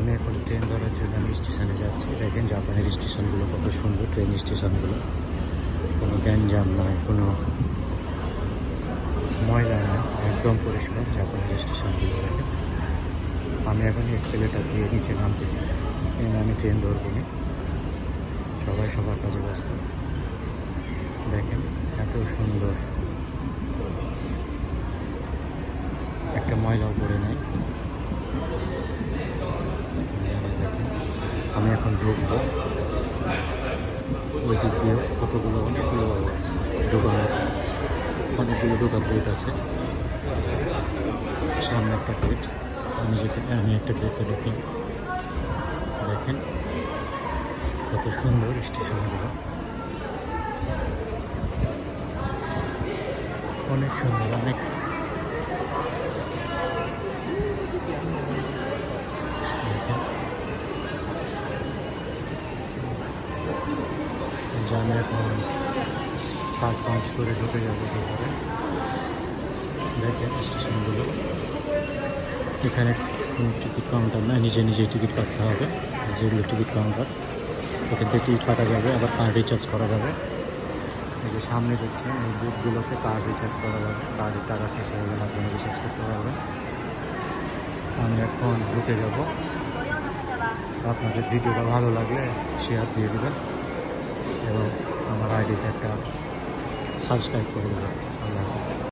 আমি এখন ট্রেন ধরার জন্য আমি স্টেশনে যাচ্ছি। দেখেন জাপানের স্টেশনগুলো কত সুন্দর, ট্রেন স্টেশনগুলো কোনো গ্যাঞ্জাম নয়, কোনো ময়লা নয়, একদম পরিষ্কার জাপানের স্টেশনগুলো। দেখেন আমি এখন এসকেলেটার দিয়ে নিচে নামতেছি, আমি ট্রেন ধরবো না, সবাই সবার কাজে ব্যস্ত। দেখেন এত সুন্দর, একটা ময়লাও পড়ে নাই। দেখেন আমি এখন ঢুকবো, ওই দিক দিয়ে কতগুলো অনেকগুলো ঢোকার গেট আছে, সামনে একটা গেট। আমি একটা গেটে ঢুকি। দেখেন কত সুন্দর স্টেশনগুলো, অনেক সুন্দর, অনেক। আমি এখন কাজ পাঁচ করে ঢুকে যাবো ভিতরে। দেখেন স্টেশনগুলো, এখানে কোনো টিকিট কাউন্টার না, নিজে নিজেই টিকিট কাটতে হবে। যেগুলো টিকিট কাউন্টার, এখান থেকে টিকিট কাটা যাবে, আবার কার্ড রিচার্জ করা যাবে। এই যে সামনে দেখছেন এই বুথগুলোতে কার্ড রিচার্জ করা যাবে, কার্ডের টাকা শেষ হয়ে গেলে আপনি রিচার্জ করতে পারবেন। আমি এখন ঢুকে যাব। আপনাদের ভিডিওটা ভালো লাগলে শেয়ার দিয়ে দেবেন এবং আমার আইডিতে একটা সাবস্ক্রাইব করে দেবেন। আল্লাহ হাফেজ।